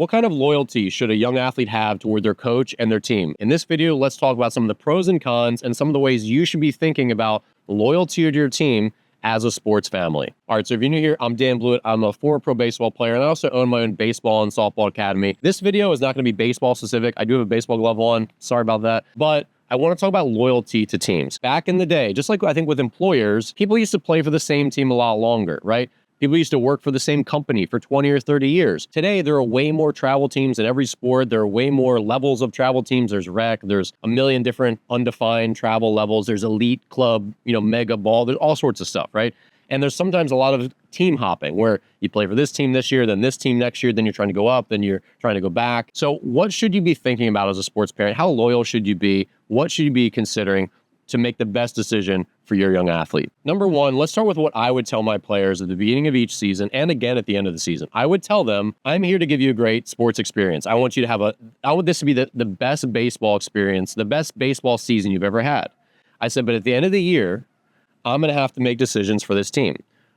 What kind of loyalty should a young athlete have toward their coach and their team? In this video, let's talk about some of the pros and cons and some of the ways you should be thinking about loyalty to your team as a sports family. All right, so if you're new here, I'm Dan Blewett. I'm a former pro baseball player, and I also own my own baseball and softball academy. This video is not going to be baseball specific. I do have a baseball glove on. Sorry about that. But I want to talk about loyalty to teams. Back in the day, just like I think with employers, people used to play for the same team a lot longer, right? People used to work for the same company for 20 or 30 years. Today, there are way more travel teams in every sport. There are way more levels of travel teams. There's rec. There's a million different undefined travel levels. There's elite club, mega ball. There's all sorts of stuff, right? And there's sometimes a lot of team hopping where you play for this team this year, then this team next year, then you're trying to go up, then you're trying to go back. So what should you be thinking about as a sports parent? How loyal should you be? What should you be considering to make the best decision for your young athlete? Number one, let's start with what I would tell my players at the beginning of each season and again at the end of the season. I would tell them, I'm here to give you a great sports experience. I want you to have I want this to be the best baseball experience, the best baseball season you've ever had. I said, but at the end of the year, I'm going to have to make decisions for this team.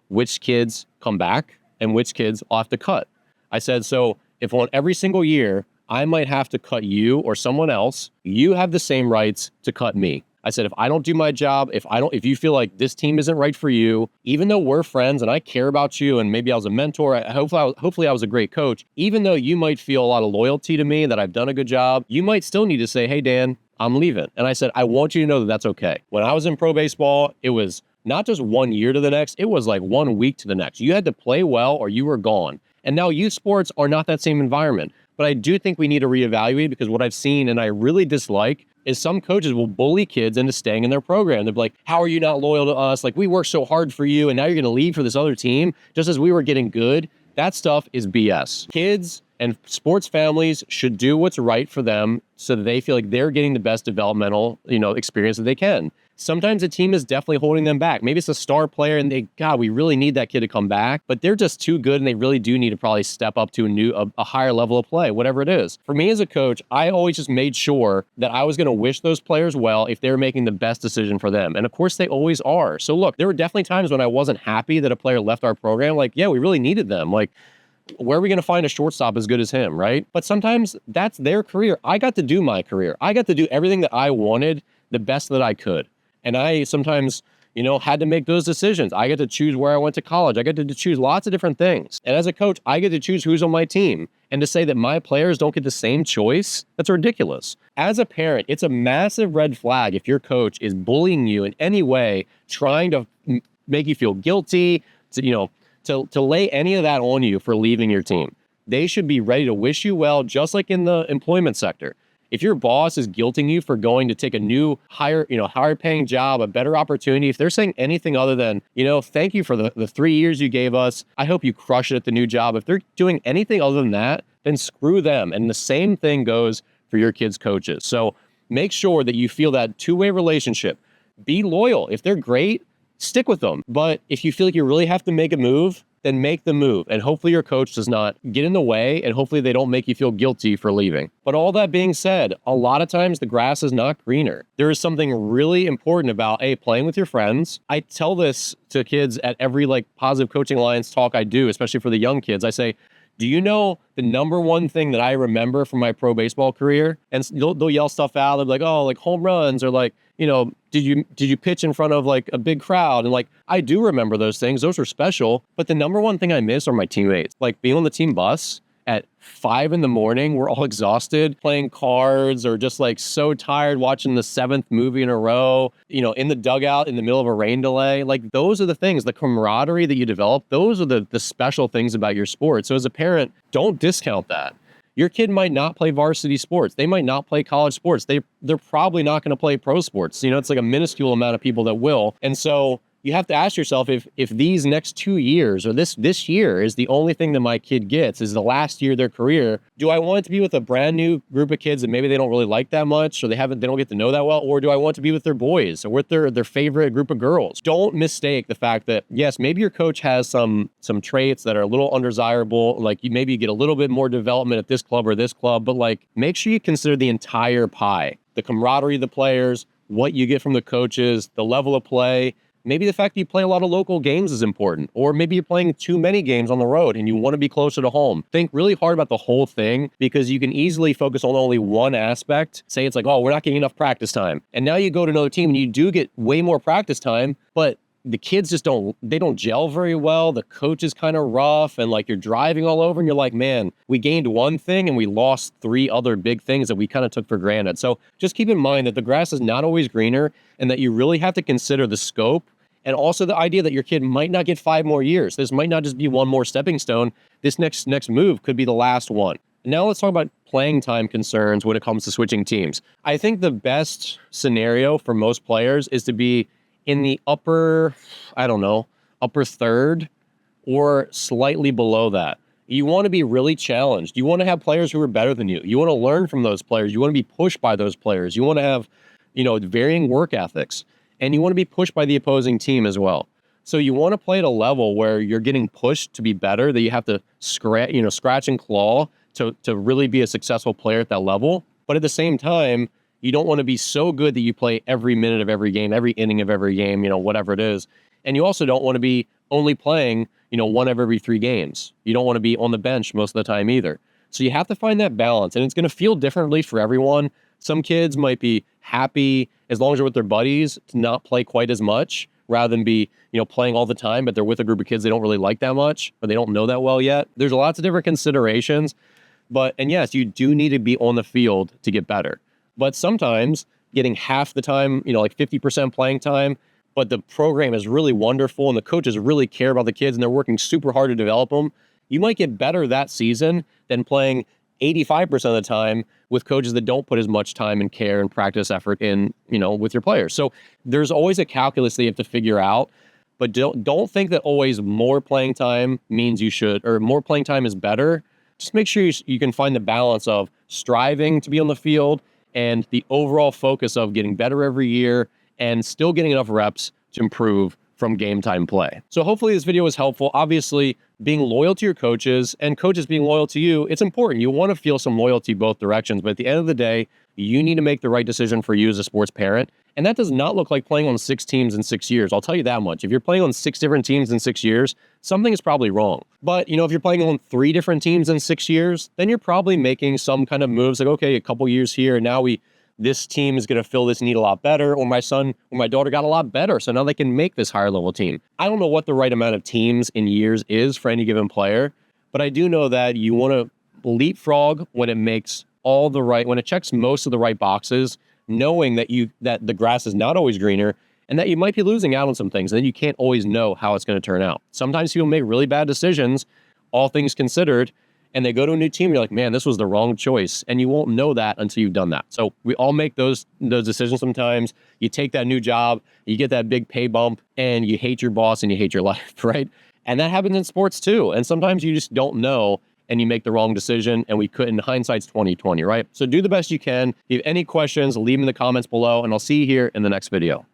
Which kids come back and which kids I'll have to cut. I said, so if on every single year, I might have to cut you or someone else, you have the same rights to cut me. I said, if I don't do my job, if you feel like this team isn't right for you, even though we're friends and I care about you and maybe I was a mentor, hopefully I was a great coach, even though you might feel a lot of loyalty to me, that I've done a good job, you might still need to say, hey, Dan, I'm leaving. And I said, I want you to know that that's okay. When I was in pro baseball, it was not just 1 year to the next, it was like 1 week to the next. You had to play well or you were gone. And now youth sports are not that same environment. But I do think we need to reevaluate, because what I've seen and I really dislike is some coaches will bully kids into staying in their program. They'll be like, how are you not loyal to us? Like, we worked so hard for you and now you're going to leave for this other team just as we were getting good. That stuff is BS. Kids and sports families should do what's right for them so that they feel like they're getting the best developmental, experience that they can. Sometimes a team is definitely holding them back. Maybe it's a star player and we really need that kid to come back, but they're just too good and they really do need to probably step up to a higher level of play, whatever it is. For me as a coach, I always just made sure that I was going to wish those players well if they were making the best decision for them. And of course they always are. So look, there were definitely times when I wasn't happy that a player left our program. Like, yeah, we really needed them. Like, where are we going to find a shortstop as good as him, right? But sometimes that's their career. I got to do my career. I got to do everything that I wanted the best that I could. And I sometimes, had to make those decisions. I get to choose where I went to college. I get to choose lots of different things. And as a coach, I get to choose who's on my team. And to say that my players don't get the same choice, that's ridiculous. As a parent, it's a massive red flag if your coach is bullying you in any way, trying to make you feel guilty, to lay any of that on you for leaving your team. They should be ready to wish you well, just like in the employment sector. If your boss is guilting you for going to take a new higher paying job, a better opportunity, if they're saying anything other than, thank you for the 3 years you gave us, I hope you crush it at the new job. If they're doing anything other than that, then screw them. And the same thing goes for your kids' coaches. So make sure that you feel that two-way relationship. Be loyal. If they're great, stick with them. But if you feel like you really have to make a move, then make the move. And hopefully your coach does not get in the way, and hopefully they don't make you feel guilty for leaving. But all that being said, a lot of times the grass is not greener. There is something really important about, playing with your friends. I tell this to kids at every Positive Coaching Alliance talk I do, especially for the young kids. I say, do you know the number one thing that I remember from my pro baseball career? And they'll yell stuff out. They'll be like, oh, home runs, or did you pitch in front of a big crowd? And I do remember those things. Those are special. But the number one thing I miss are my teammates. Being on the team bus at 5 a.m, we're all exhausted, playing cards or just so tired watching the 7th movie in a row, in the dugout in the middle of a rain delay. Those are the things, the camaraderie that you develop. Those are the special things about your sport. So as a parent, don't discount that. Your kid might not play varsity sports. They might not play college sports. They're probably not going to play pro sports. It's a minuscule amount of people that will. And so you have to ask yourself, if these next 2 years or this year is the only thing that my kid gets, is the last year of their career, do I want it to be with a brand new group of kids that maybe they don't really like that much, or they don't get to know that well, or do I want to be with their boys or with their favorite group of girls? Don't mistake the fact that, yes, maybe your coach has some traits that are a little undesirable, you maybe get a little bit more development at this club or this club, but make sure you consider the entire pie, the camaraderie of the players, what you get from the coaches, the level of play. Maybe the fact that you play a lot of local games is important, or maybe you're playing too many games on the road and you want to be closer to home. Think really hard about the whole thing, because you can easily focus on only one aspect. Say it's like, oh, we're not getting enough practice time. And now you go to another team and you do get way more practice time, but the kids just don't gel very well. The coach is kind of rough, and like you're driving all over and you're like, man, we gained one thing and we lost 3 other big things that we kind of took for granted. So just keep in mind that the grass is not always greener, and that you really have to consider the scope, and also the idea that your kid might not get 5 more years. This might not just be one more stepping stone. This next move could be the last one. Now let's talk about playing time concerns when it comes to switching teams. I think the best scenario for most players is to be in the upper third or slightly below that. You want to be really challenged. You want to have players who are better than you. You want to learn from those players. You want to be pushed by those players. You want to have, varying work ethics, and you want to be pushed by the opposing team as well. So you want to play at a level where you're getting pushed to be better, that you have to scratch and claw to really be a successful player at that level. But at the same time, you don't want to be so good that you play every minute of every game, every inning of every game, whatever it is. And you also don't want to be only playing, one of every 3 games. You don't want to be on the bench most of the time either. So you have to find that balance, and it's going to feel differently for everyone. Some kids might be happy as long as they're with their buddies to not play quite as much, rather than be, playing all the time, but they're with a group of kids they don't really like that much, or they don't know that well yet. There's lots of different considerations, and yes, you do need to be on the field to get better. But sometimes getting half the time, like 50% playing time, but the program is really wonderful and the coaches really care about the kids and they're working super hard to develop them, you might get better that season than playing 85% of the time with coaches that don't put as much time and care and practice effort in, with your players. So there's always a calculus that you have to figure out, but don't think that always more playing time means you should, or more playing time is better. Just make sure you can find the balance of striving to be on the field and the overall focus of getting better every year and still getting enough reps to improve from game time play. So hopefully this video was helpful. Obviously, being loyal to your coaches and coaches being loyal to you, it's important. You want to feel some loyalty both directions, but at the end of the day, you need to make the right decision for you as a sports parent. And that does not look like playing on 6 teams in 6 years. I'll tell you that much. If you're playing on 6 different teams in 6 years, something is probably wrong. But, if you're playing on 3 different teams in 6 years, then you're probably making some kind of moves like, okay, a couple years here, and now this team is going to fill this need a lot better, or my son or my daughter got a lot better, so now they can make this higher level team. I don't know what the right amount of teams in years is for any given player, but I do know that you want to leapfrog when it checks most of the right boxes, knowing that the grass is not always greener and that you might be losing out on some things, and then you can't always know how it's going to turn out. Sometimes people make really bad decisions, all things considered, and they go to a new team, you're like, man, this was the wrong choice. And you won't know that until you've done that. So we all make those decisions sometimes. You take that new job, you get that big pay bump, and you hate your boss and you hate your life, right? And that happens in sports too. And sometimes you just don't know and you make the wrong decision, and we couldn't. Hindsight's 20/20, right? So do the best you can. If you have any questions, leave them in the comments below, and I'll see you here in the next video.